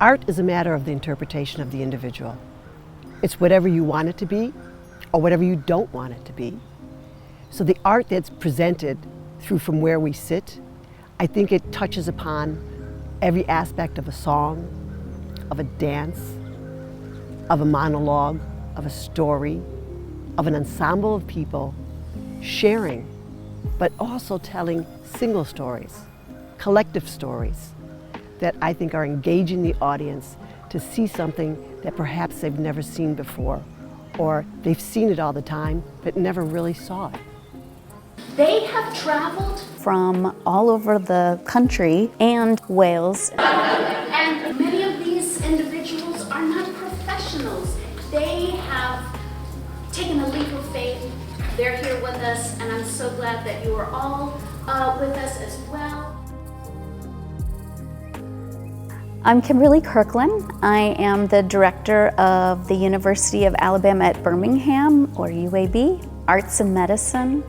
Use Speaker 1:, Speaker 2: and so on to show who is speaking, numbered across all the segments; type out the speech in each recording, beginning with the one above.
Speaker 1: Art is a matter of the interpretation of the individual. It's whatever you want it to be or whatever you don't want it to be. So the art that's presented through From Where We Sit, I think it touches upon every aspect of a song, of a dance, of a monologue, of a story, of an ensemble of people sharing, but also telling single stories, collective stories that I think are engaging the audience to see something that perhaps they've never seen before, or they've seen it all the time but never really saw it.
Speaker 2: They have traveled
Speaker 3: from all over the country and Wales.
Speaker 2: and many of these individuals are not professionals. They have taken a leap of faith. They're here with us, and I'm so glad that you are all with us as well.
Speaker 3: I'm Kimberly Kirklin. I am the director of the University of Alabama at Birmingham, or UAB, Arts and Medicine.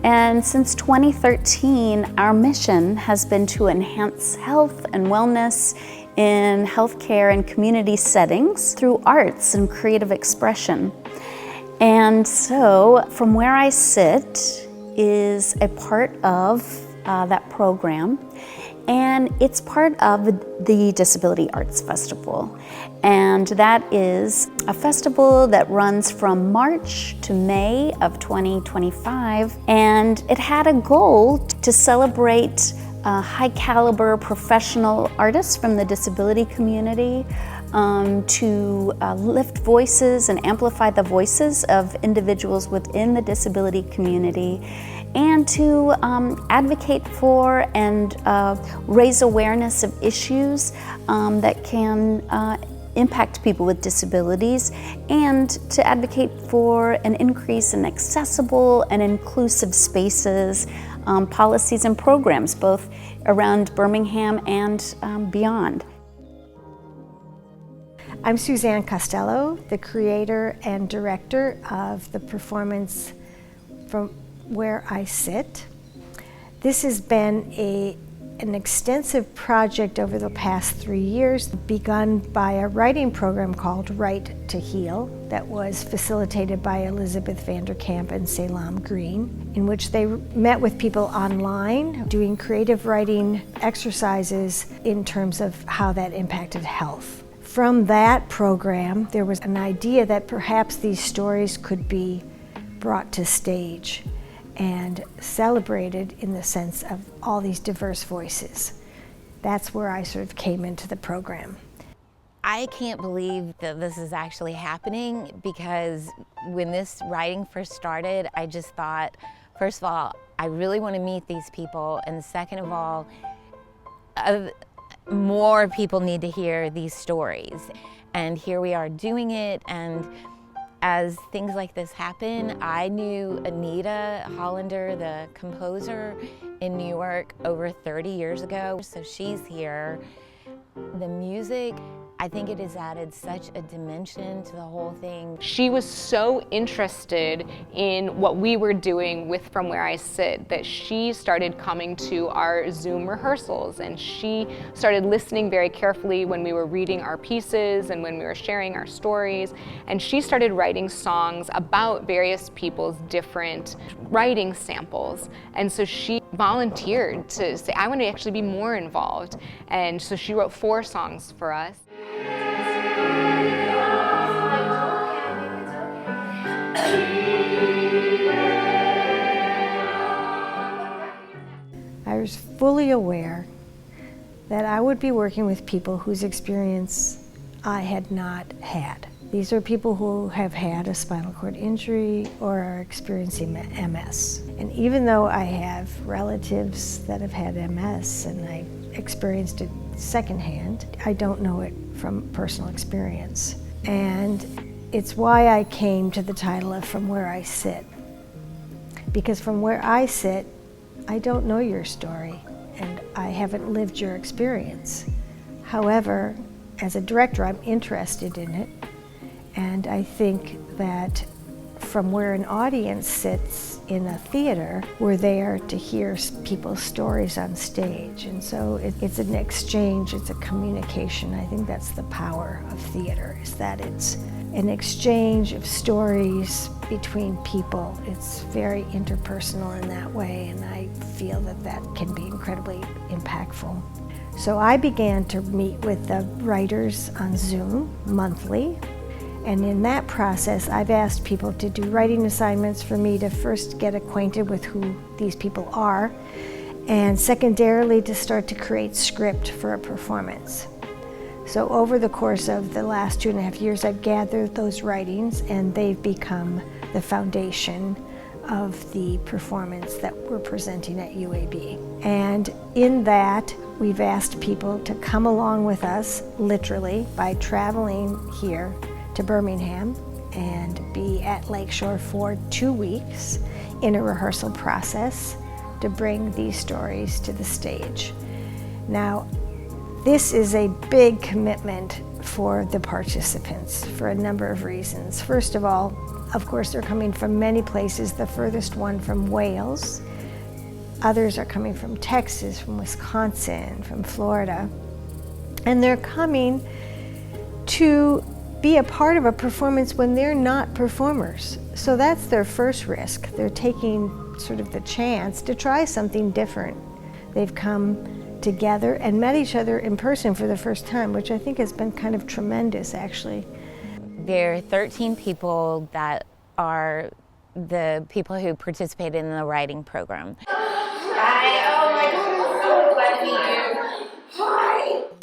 Speaker 3: And since 2013, our mission has been to enhance health and wellness in healthcare and community settings through arts and creative expression. And so, From Where I Sit is a part of that program. And it's part of the Disability Arts Festival. And that is a festival that runs from March to May of 2025. And it had a goal to celebrate high caliber professional artists from the disability community, to lift voices and amplify the voices of individuals within the disability community, and to advocate for and raise awareness of issues that can impact people with disabilities, and to advocate for an increase in accessible and inclusive spaces, policies and programs, both around Birmingham and beyond.
Speaker 4: I'm Suzanne Costello, the creator and director of the performance From Where I Sit. This has been an extensive project over the past 3 years, begun by a writing program called Write to Heal that was facilitated by Elizabeth Vanderkamp and Salam Green, in which they met with people online doing creative writing exercises in terms of how that impacted health. From that program, there was an idea that perhaps these stories could be brought to stage and celebrated in the sense of all these diverse voices. That's where I sort of came into the program.
Speaker 5: I can't believe that this is actually happening, because when this writing first started, I just thought, first of all, I really want to meet these people, and second of all, more people need to hear these stories. And here we are doing it, and as things like this happen, I knew Anita Hollander, the composer in New York, over 30 years ago, so she's here. The music, I think it has added such a dimension to the whole thing.
Speaker 6: She was so interested in what we were doing with From Where I Sit that she started coming to our Zoom rehearsals, and she started listening very carefully when we were reading our pieces and when we were sharing our stories, and she started writing songs about various people's different writing samples. And so she volunteered to say, I want to actually be more involved, and so she wrote 4 songs for us.
Speaker 4: I was fully aware that I would be working with people whose experience I had not had. These are people who have had a spinal cord injury or are experiencing MS. And even though I have relatives that have had MS and I experienced it secondhand, I don't know it from personal experience. And it's why I came to the title of From Where I Sit. Because from where I sit, I don't know your story and I haven't lived your experience. However, as a director, I'm interested in it. And I think that from where an audience sits in a theater, we're there to hear people's stories on stage. And so it's an exchange, it's a communication. I think that's the power of theater, is that it's an exchange of stories between people. It's very interpersonal in that way, and I feel that that can be incredibly impactful. So I began to meet with the writers on Zoom monthly. And in that process, I've asked people to do writing assignments for me to first get acquainted with who these people are, and secondarily to start to create script for a performance. So over the course of the last 2.5 years, I've gathered those writings, and they've become the foundation of the performance that we're presenting at UAB. And in that, we've asked people to come along with us, literally, by traveling here to Birmingham and be at Lakeshore for 2 weeks in a rehearsal process to bring these stories to the stage. Now, this is a big commitment for the participants for a number of reasons. First of all, of course, they're coming from many places, the furthest one from Wales. Others are coming from Texas, from Wisconsin, from Florida. And they're coming to be a part of a performance when they're not performers. So that's their first risk. They're taking sort of the chance to try something different. They've come together and met each other in person for the first time, which I think has been kind of tremendous, actually.
Speaker 5: There are 13 people that are the people who participated in the writing program.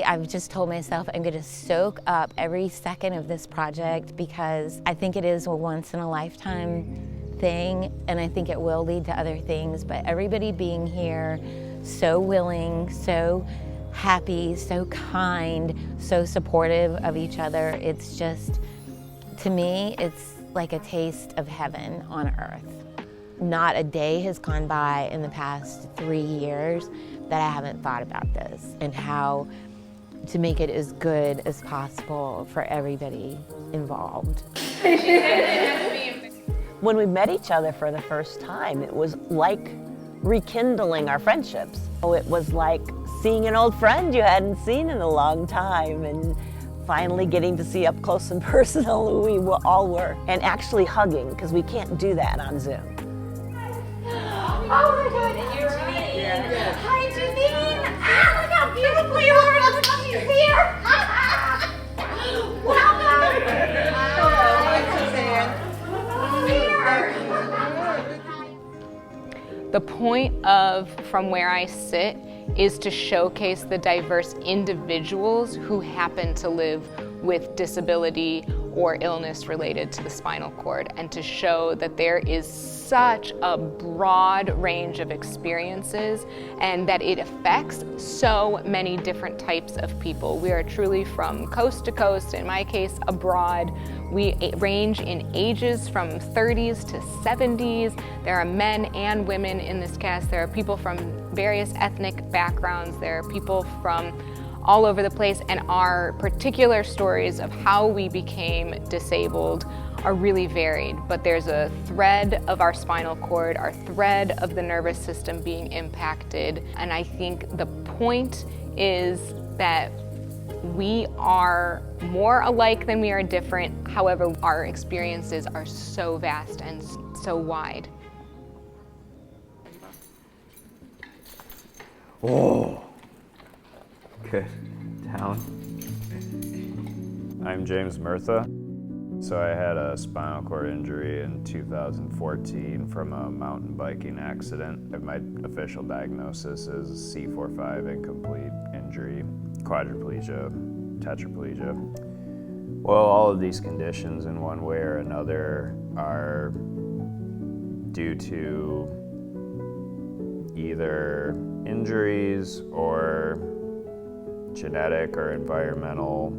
Speaker 5: I've just told myself I'm going to soak up every second of this project because I think it is a once-in-a-lifetime thing, and I think it will lead to other things. But everybody being here, so willing, so happy, so kind, so supportive of each other, it's just, to me, it's like a taste of heaven on earth. Not a day has gone by in the past 3 years that I haven't thought about this and how to make it as good as possible for everybody involved.
Speaker 7: When we met each other for the first time, it was like rekindling our friendships. It was like seeing an old friend you hadn't seen in a long time, and finally getting to see up close and personal who we all were, and actually hugging, because we can't do that on Zoom.
Speaker 8: Oh my God, you're right. Yeah. Hi, Janine. Ah, look how beautiful you are. Look how she's here. Welcome.
Speaker 6: The point of From Where I Sit is to showcase the diverse individuals who happen to live with disability or illness related to the spinal cord, and to show that there is such a broad range of experiences and that it affects so many different types of people. We are truly from coast to coast, in my case abroad. We range in ages from 30s to 70s. There are men and women in this cast. There are people from various ethnic backgrounds. There are people from all over the place, and our particular stories of how we became disabled are really varied, but there's a thread of our spinal cord, our thread of the nervous system being impacted, and I think the point is that we are more alike than we are different. However, our experiences are so vast and so wide.
Speaker 9: Oh. Okay, down. I'm James Murtha. So I had a spinal cord injury in 2014 from a mountain biking accident. My official diagnosis is C4-5 incomplete injury, quadriplegia, tetraplegia. Well, all of these conditions in one way or another are due to either injuries or genetic or environmental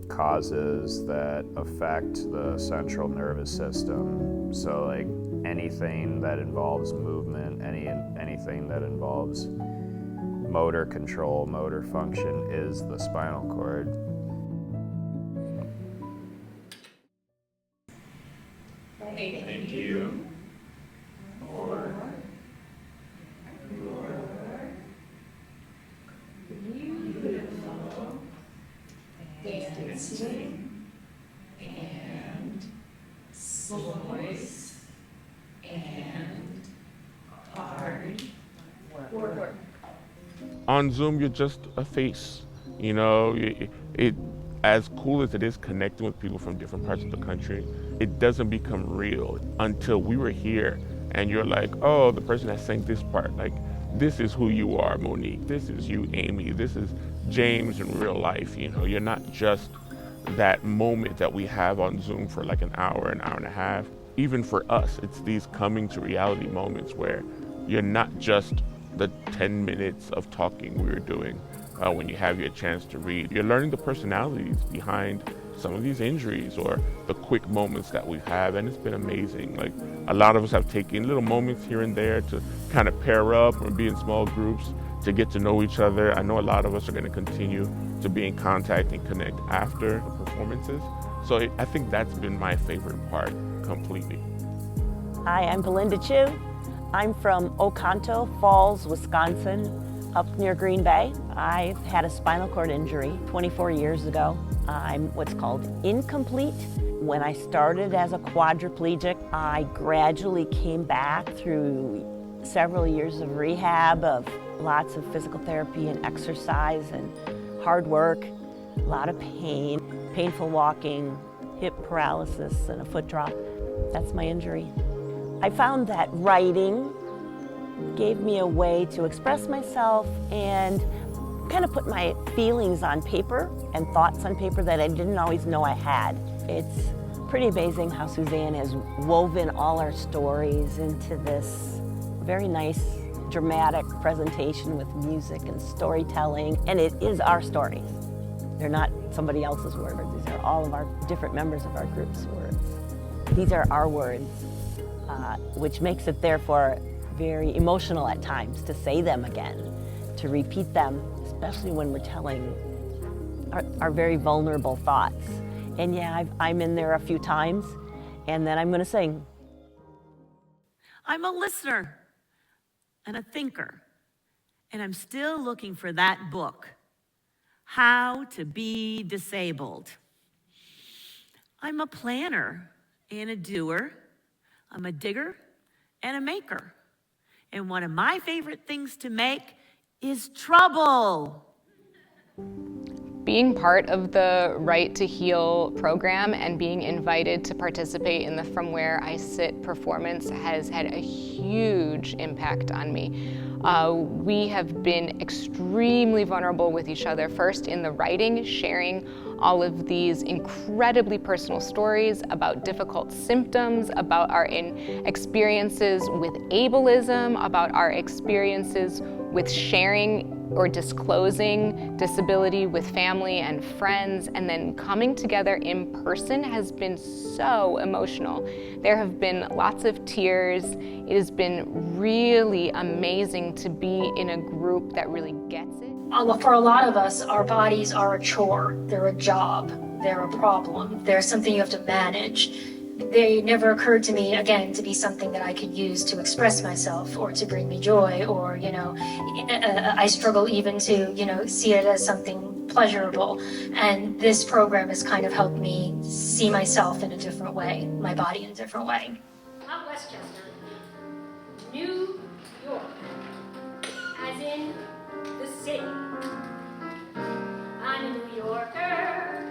Speaker 9: causes that affect the central nervous system. So like anything that involves movement, anything that involves motor control, motor function is the spinal cord.
Speaker 10: Thank you for your beautiful dancing and voice and hard work.
Speaker 11: On Zoom, you're just a face. You know, it as cool as it is connecting with people from different parts of the country, it doesn't become real until we were here and you're like, oh, the person that sang this part, like, this is who you are, Monique. This is you, Amy. This is James in real life. You know, you're not just that moment that we have on Zoom for like an hour and a half. Even for us, it's these coming to reality moments where you're not just the 10 minutes of talking we were doing when you have your chance to read. You're learning the personalities behind some of these injuries or the quick moments that we have, and it's been amazing. Like, a lot of us have taken little moments here and there to kind of pair up or be in small groups to get to know each other. I know a lot of us are going to continue to be in contact and connect after the performances. So I think that's been my favorite part completely.
Speaker 7: Hi, I'm Belinda Chu. I'm from Oconto Falls, Wisconsin, up near Green Bay. I've had a spinal cord injury 24 years ago. I'm what's called incomplete. When I started as a quadriplegic, I gradually came back through several years of rehab, of lots of physical therapy and exercise and hard work, a lot of pain, painful walking, hip paralysis, and a foot drop. That's my injury. I found that writing gave me a way to express myself and kind of put my feelings on paper and thoughts on paper that I didn't always know I had. It's pretty amazing how Suzanne has woven all our stories into this very nice, dramatic presentation with music and storytelling, and it is our stories. They're not somebody else's words. These are all of our different members of our group's words. These are our words, which makes it therefore very emotional at times to say them again, to repeat them, especially when we're telling our very vulnerable thoughts. And yeah, I'm in there a few times, and then I'm gonna sing.
Speaker 12: I'm a listener and a thinker, and I'm still looking for that book, How to Be Disabled. I'm a planner and a doer. I'm a digger and a maker. And one of my favorite things to make is trouble.
Speaker 6: Being part of the Right to Heal program and being invited to participate in the From Where I Sit performance has had a huge impact on me. We have been extremely vulnerable with each other, first in the writing, sharing all of these incredibly personal stories about difficult symptoms, about our experiences with ableism, about our experiences with sharing or disclosing disability with family and friends, and then coming together in person has been so emotional. There have been lots of tears. It has been really amazing to be in a group that really gets it.
Speaker 13: For a lot of us, our bodies are a chore, they're a job, they're a problem, they're something you have to manage. They never occurred to me, again, to be something that I could use to express myself or to bring me joy, or, I struggle even to, see it as something pleasurable. And this program has kind of helped me see myself in a different way, my body in a different way.
Speaker 14: Not Westchester, New York, as in the city. I'm a New Yorker,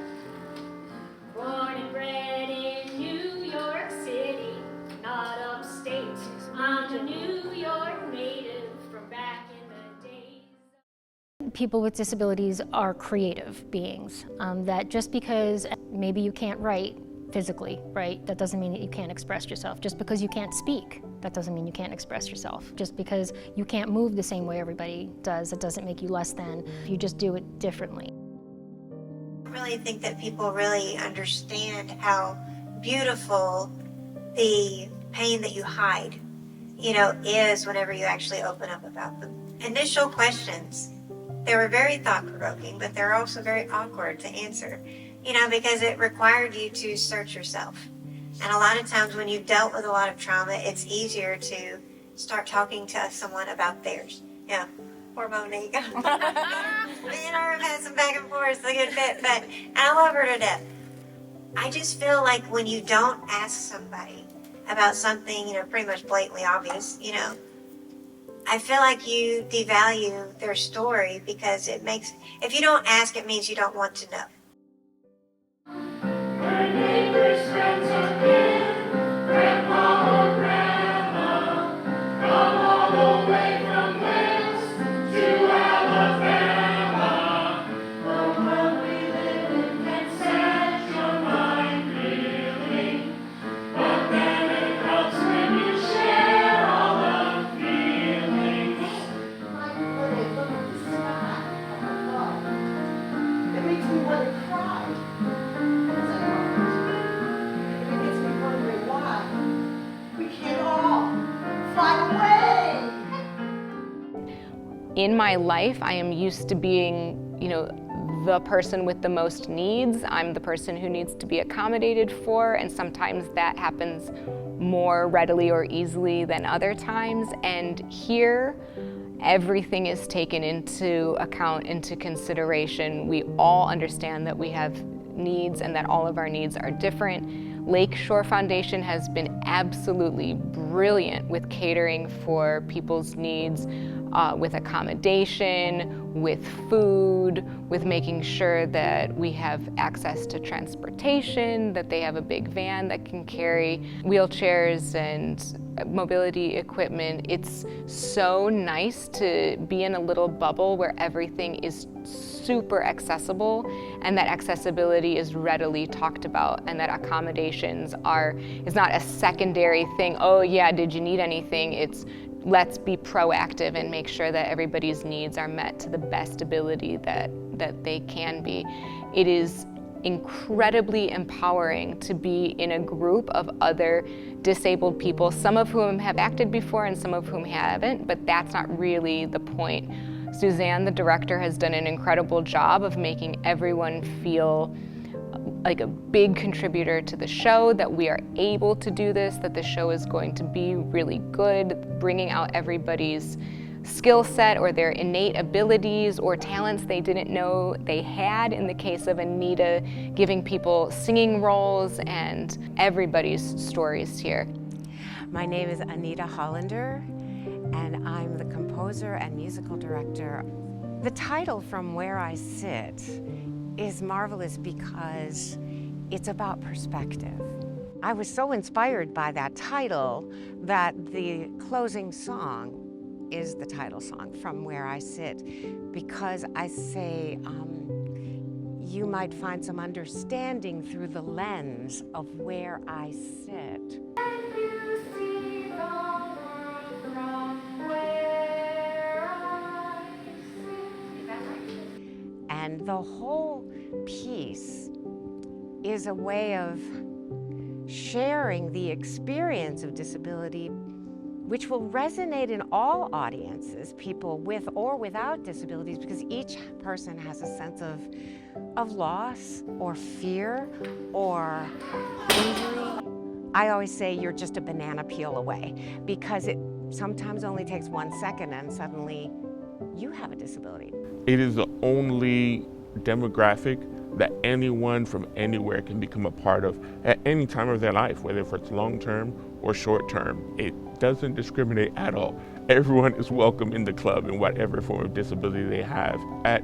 Speaker 14: born and bred in New York City, not upstate. I'm a New York native from back in the days.
Speaker 15: People with disabilities are creative beings, that just because maybe you can't write physically, right, that doesn't mean that you can't express yourself. Just because you can't speak, that doesn't mean you can't express yourself. Just because you can't move the same way everybody does, it doesn't make you less than. You just do it differently.
Speaker 16: I really think that people really understand how beautiful the pain that you hide, is whenever you actually open up about them. Initial questions, they were very thought-provoking, but they're also very awkward to answer, because it required you to search yourself. And a lot of times when you've dealt with a lot of trauma, it's easier to start talking to someone about theirs. Yeah, poor Monique. Me and her have had some back and forth a good bit, but I love her to death. I just feel like when you don't ask somebody about something, pretty much blatantly obvious, I feel like you devalue their story because if you don't ask, it means you don't want to know.
Speaker 10: Her neighbors, friends, or kin, grandpa or grandma, come all the way from West to Alabama. The world we live in can set your mind reeling, but then it helps when you share all the feelings.
Speaker 1: Like when I look at the sky above, it makes me want to cry. It makes me wondering why we can't all fly away.
Speaker 6: In my life, I am used to being, the person with the most needs. I'm the person who needs to be accommodated for, and sometimes that happens more readily or easily than other times. And here, everything is taken into account, into consideration. We all understand that we have needs and that all of our needs are different. Lakeshore Foundation has been absolutely brilliant with catering for people's needs, with accommodation, with food, with making sure that we have access to transportation, that they have a big van that can carry wheelchairs and mobility equipment. It's so nice to be in a little bubble where everything is super accessible, and that accessibility is readily talked about, and that accommodations is not a secondary thing. Oh yeah, did you need anything? It's let's be proactive and make sure that everybody's needs are met to the best ability that they can be. It is incredibly empowering to be in a group of other disabled people, some of whom have acted before and some of whom haven't, but that's not really the point. Suzanne, the director, has done an incredible job of making everyone feel like a big contributor to the show, that we are able to do this, that the show is going to be really good, bringing out everybody's skill set or their innate abilities or talents they didn't know they had. In the case of Anita, giving people singing roles, and everybody's stories here.
Speaker 17: My name is Anita Hollander, and I'm the composer and musical director. The title, From Where I Sit, is marvelous because it's about perspective. I was so inspired by that title that the closing song is the title song, From Where I Sit, because I say you might find some understanding through the lens of where I sit. And the whole piece is a way of sharing the experience of disability, which will resonate in all audiences, people with or without disabilities, because each person has a sense of loss or fear or injury. I always say you're just a banana peel away, because it sometimes only takes 1 second and suddenly you have a disability.
Speaker 11: It is the only demographic that anyone from anywhere can become a part of at any time of their life, whether it's long-term or short-term. It doesn't discriminate at all. Everyone is welcome in the club in whatever form of disability they have. At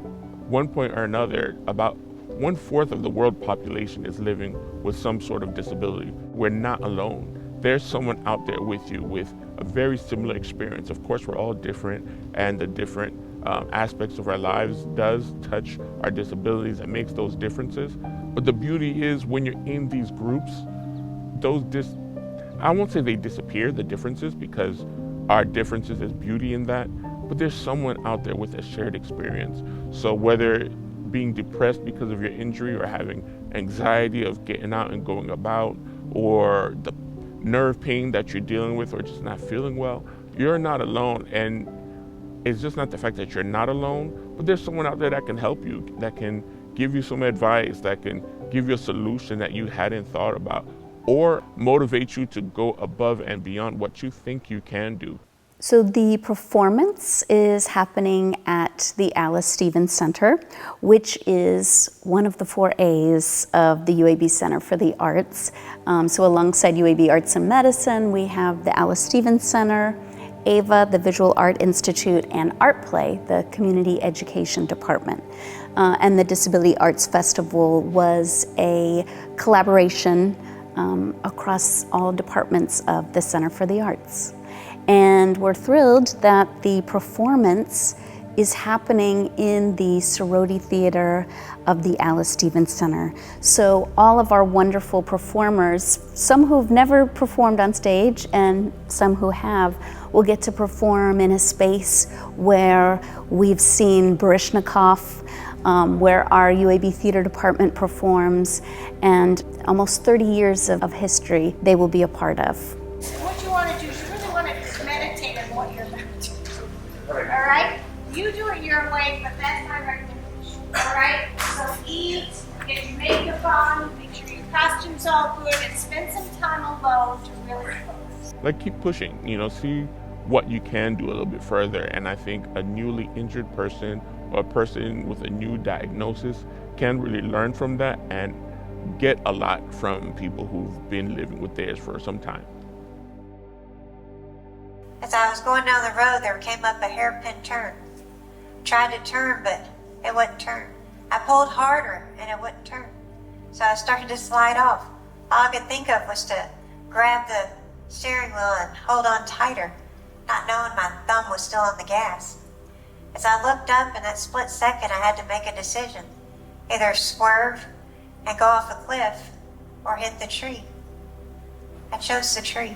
Speaker 11: one point or another, about 1/4 of the world population is living with some sort of disability. We're not alone. There's someone out there with you with a very similar experience. Of course, we're all different, and the different aspects of our lives does touch our disabilities and makes those differences. But the beauty is when you're in these groups, I won't say they disappear, the differences, because our differences is beauty in that, but there's someone out there with a shared experience. So whether being depressed because of your injury or having anxiety of getting out and going about, or the nerve pain that you're dealing with, or just not feeling well, you're not alone. And it's just not the fact that you're not alone, but there's someone out there that can help you, that can give you some advice, that can give you a solution that you hadn't thought about, or motivate you to go above and beyond what you think you can do.
Speaker 3: So the performance is happening at the Alice Stevens Center, which is one of the 4 A's of the UAB Center for the Arts. So alongside UAB Arts and Medicine, we have the Alice Stevens Center, AVA, the Visual Art Institute, and Art Play, the Community Education Department. And the Disability Arts Festival was a collaboration across all departments of the Center for the Arts. And we're thrilled that the performance is happening in the sorority theater of the Alice Stevens Center. So all of our wonderful performers, some who've never performed on stage and some who have, will get to perform in a space where we've seen Baryshnikov, where our UAB theater department performs, and almost 30 years of history they will be a part of.
Speaker 8: What you want to do is you really want to just meditate on what you're about to do. All right? You do it your way, but that's my recommendation. All right? So eat, get your makeup on, make sure your costume's all good, and spend some time alone to really focus.
Speaker 11: Like, keep pushing, see what you can do a little bit further. And I think a newly injured person or a person with a new diagnosis can really learn from that and get a lot from people who've been living with theirs for some time.
Speaker 16: As I was going down the road, there came up a hairpin turn. Tried to turn, but it wouldn't turn. I pulled harder, and it wouldn't turn. So I started to slide off. All I could think of was to grab the steering wheel and hold on tighter, not knowing my thumb was still on the gas. As I looked up in that split second, I had to make a decision. Either swerve and go off a cliff, or hit the tree. I chose the tree.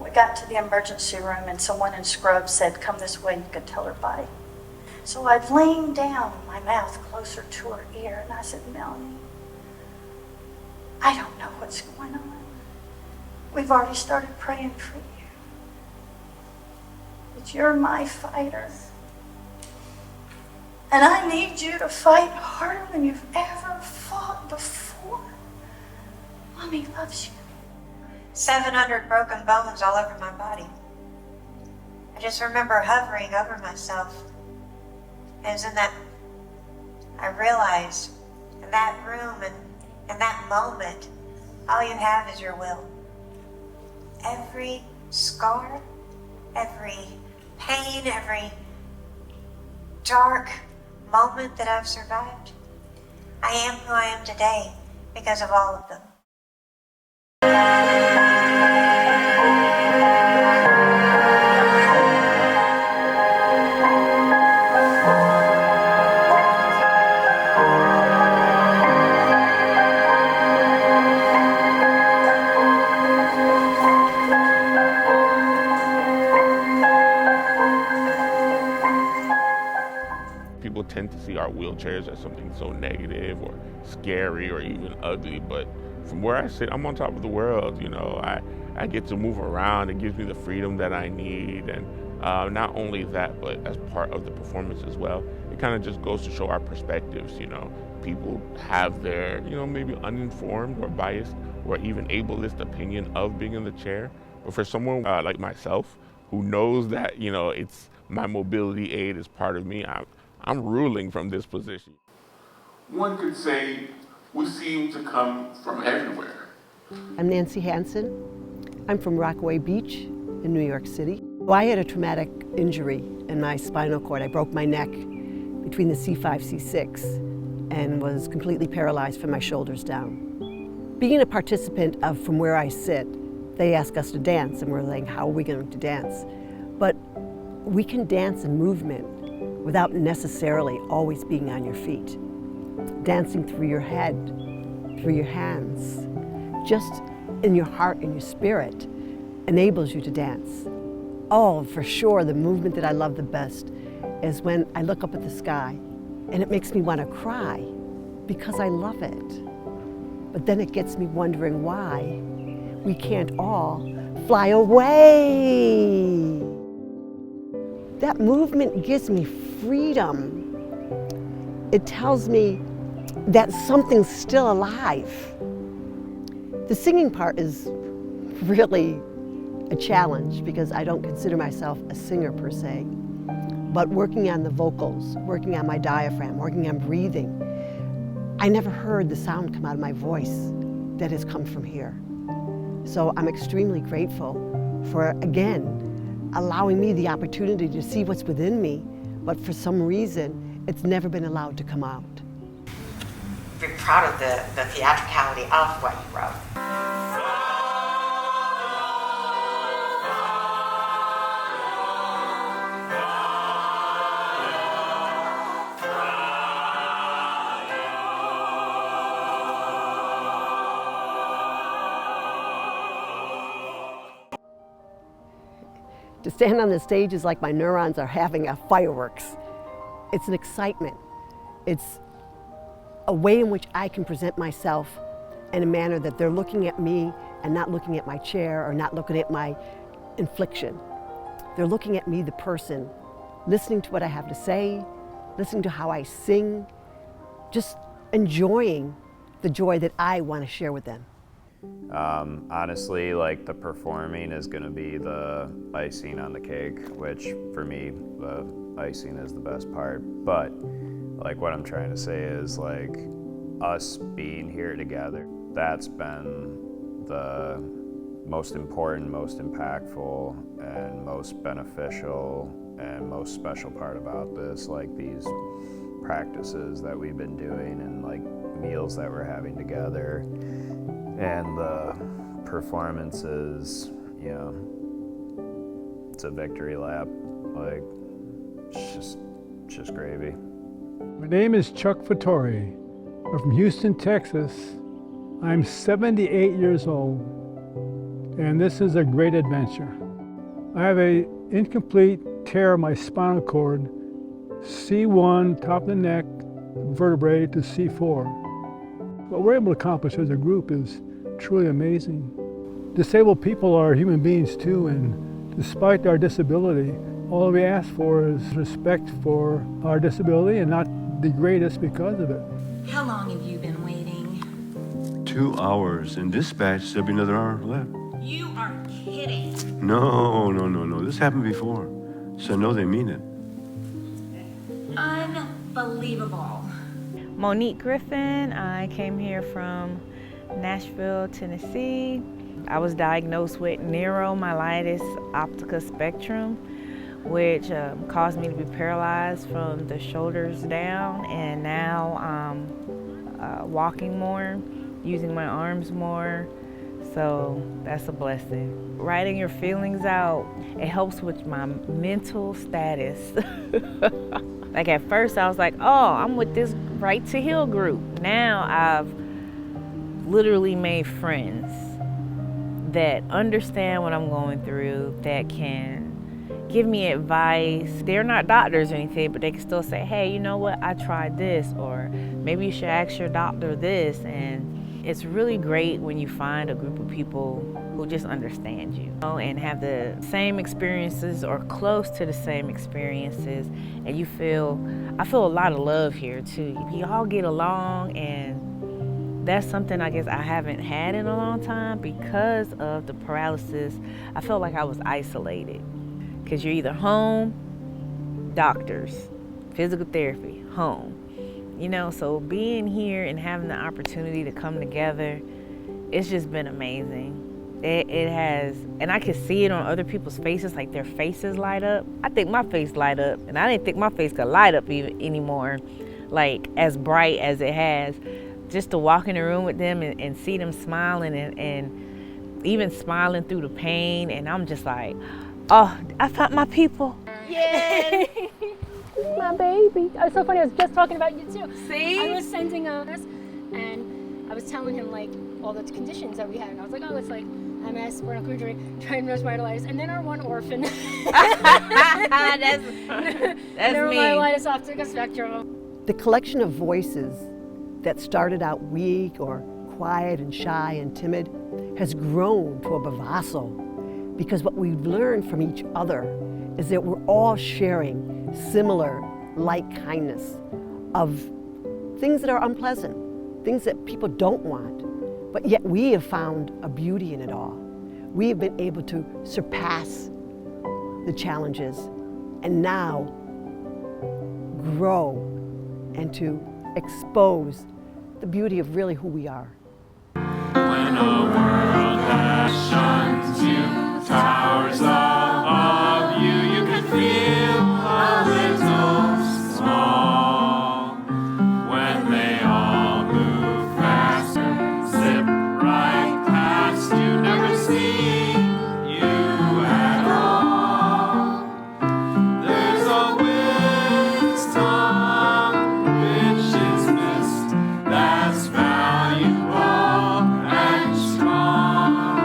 Speaker 18: We got to the emergency room and someone in scrubs said, "Come this way," and you could tell her body. So I'd leaned down, my mouth closer to her ear, and I said, "Melanie, I don't know what's going on. We've already started praying for you. But you're my fighter. And I need you to fight harder than you've ever fought before. Mommy loves you."
Speaker 16: 700 broken bones all over my body. I just remember hovering over myself. It was in that, I realized, in that room and in that moment, all you have is your will. Every scar, every pain, every dark moment that I've survived, I am who I am today because of all of them.
Speaker 11: People tend to see our wheelchairs as something so negative or scary or even ugly, but from where I sit, I'm on top of the world. I get to move around. It gives me the freedom that I need, and not only that, but as part of the performance as well, it kind of just goes to show our perspectives. People have their, maybe uninformed or biased or even ableist opinion of being in the chair, but for someone like myself who knows that, it's my mobility aid is part of me, I'm ruling from this position.
Speaker 19: One could say we seem to come from everywhere.
Speaker 1: I'm Nancy Hansen. I'm from Rockaway Beach in New York City. I had a traumatic injury in my spinal cord. I broke my neck between the C5, C6 and was completely paralyzed from my shoulders down. Being a participant of From Where I Sit, they ask us to dance, and we're like, how are we going to dance? But we can dance in movement without necessarily always being on your feet. Dancing through your head, through your hands, just in your heart and your spirit enables you to dance. Oh, for sure, the movement that I love the best is when I look up at the sky and it makes me want to cry because I love it. But then it gets me wondering why we can't all fly away. That movement gives me freedom. It tells me that something's still alive, The singing part is really a challenge because I don't consider myself a singer per se. But working on the vocals, working on my diaphragm, working on breathing, I never heard the sound come out of my voice that has come from here. So I'm extremely grateful for, again, allowing me the opportunity to see what's within me, but for some reason, it's never been allowed to come out.
Speaker 20: Very proud of the theatricality of what you wrote.
Speaker 1: To stand on the stage is like my neurons are having a fireworks. It's an excitement. It's a way in which I can present myself in a manner that they're looking at me and not looking at my chair or not looking at my infliction. They're looking at me, the person, listening to what I have to say, listening to how I sing, just enjoying the joy that I want to share with them.
Speaker 9: Honestly, like the performing is going to be the icing on the cake, which for me, the icing is the best part. But like what I'm trying to say is like us being here together, that's been the most important, most impactful, and most beneficial and most special part about this, like these practices that we've been doing and like meals that we're having together. And the performances, you know, it's a victory lap. Like, it's just gravy.
Speaker 21: My name is Chuck Fattori. I'm from Houston, Texas. I'm 78 years old, and this is a great adventure. I have an incomplete tear of my spinal cord, C1, top of the neck, vertebrae to C4. What we're able to accomplish as a group is truly amazing. Disabled people are human beings too, and despite our disability, all we ask for is respect for our disability and not degrade us because of it.
Speaker 12: How long have you been waiting?
Speaker 22: 2 hours. In dispatch, there'll be another hour left.
Speaker 12: You are kidding.
Speaker 22: No. This happened before, so I know they mean it.
Speaker 12: Unbelievable.
Speaker 5: Monique Griffin. I came here from Nashville, Tennessee. I was diagnosed with neuromyelitis optica spectrum, which caused me to be paralyzed from the shoulders down, and now I'm walking more, using my arms more, so that's a blessing. Writing your feelings out, it helps with my mental status. Like at first I was like, oh, I'm with this Right to Heal group. Now I've literally made friends that understand what I'm going through, that can give me advice. They're not doctors or anything, but they can still say, hey, you know what, I tried this, or maybe you should ask your doctor this. And it's really great when you find a group of people who just understand you, and have the same experiences or close to the same experiences, and I feel a lot of love here too. We all get along, and that's something I guess I haven't had in a long time because of the paralysis. I felt like I was isolated because you're either home, doctors, physical therapy, home. So being here and having the opportunity to come together, it's just been amazing. It has, and I can see it on other people's faces, like their faces light up. I think my face light up, and I didn't think my face could light up even anymore, like as bright as it has. Just to walk in the room with them and see them smiling and even smiling through the pain, and I'm just like, oh, I found my people.
Speaker 15: Yay! My baby. It's so funny, I was just talking about you too.
Speaker 5: See?
Speaker 15: I was sending us, and I was telling him like all the conditions that we had, and I was like, oh, it's like MS, spinal cord injury, trigeminal and then our one orphan.
Speaker 5: That's
Speaker 15: neuromyelitis optica spectrum.
Speaker 1: The collection of voices that started out weak or quiet and shy and timid has grown to a bravado, because what we've learned from each other is that we're all sharing similar like kindness of things that are unpleasant, things that people don't want, But yet we have found a beauty in it all. We have been able to surpass the challenges and now grow and to expose the beauty of really who we are.
Speaker 10: When a world that shuns you towers above you, you can feel a little small. When they all move faster, zip right past you, never see you at all. There's a wisdom which is missed, that's valuable and strong.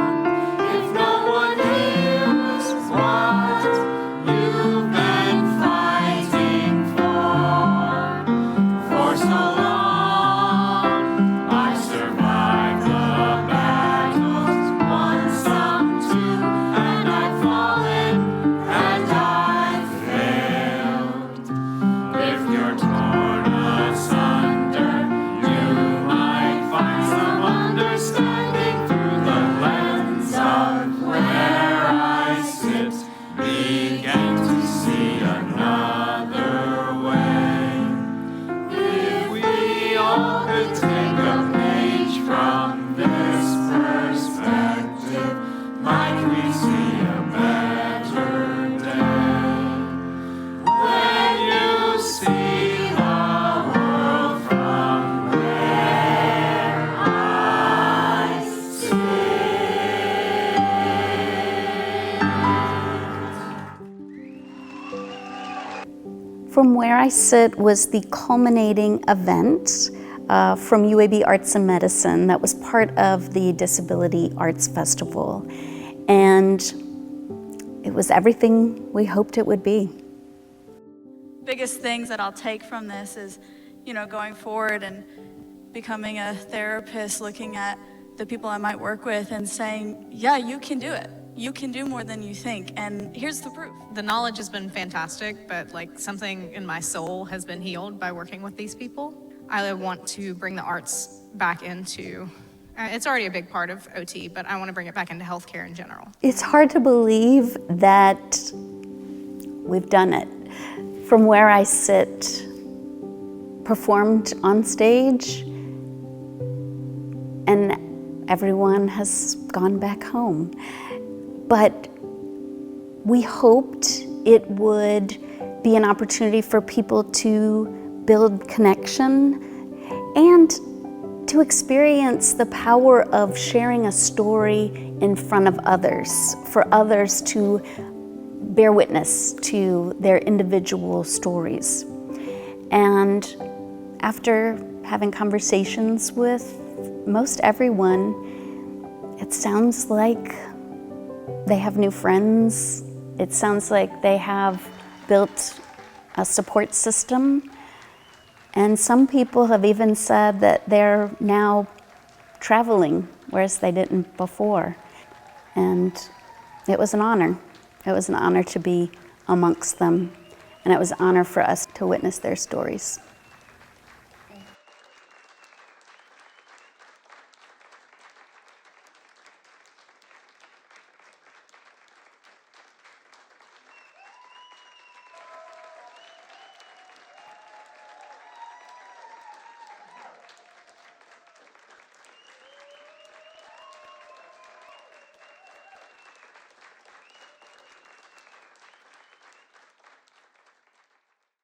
Speaker 10: If no one hears what you've been fighting for so long, I survived the battles, won some too, and I've fallen and I've failed. If you're torn asunder, you might find some understanding through the lens of where I sit. Begin to see another way. If we all could take a page from this perspective, might we see a better day? When you see the world from where I sit.
Speaker 3: From Where I Sit was the culminating event from UAB Arts and Medicine that was part of the Disability Arts Festival. And it was everything we hoped it would be.
Speaker 2: Biggest things that I'll take from this is, going forward and becoming a therapist, looking at the people I might work with and saying, yeah, you can do it. You can do more than you think, and here's the proof.
Speaker 4: The knowledge has been fantastic, but something in my soul has been healed by working with these people. I want to bring the arts back into, it's already a big part of OT, but I want to bring it back into healthcare in general.
Speaker 3: It's hard to believe that we've done it. From Where I Sit performed on stage, and everyone has gone back home. But we hoped it would be an opportunity for people to build connection and to experience the power of sharing a story in front of others, for others to bear witness to their individual stories. And after having conversations with most everyone, it sounds like they have new friends. It sounds like they have built a support system. And some people have even said that they're now traveling, whereas they didn't before. And it was an honor. It was an honor to be amongst them. And it was an honor for us to witness their stories.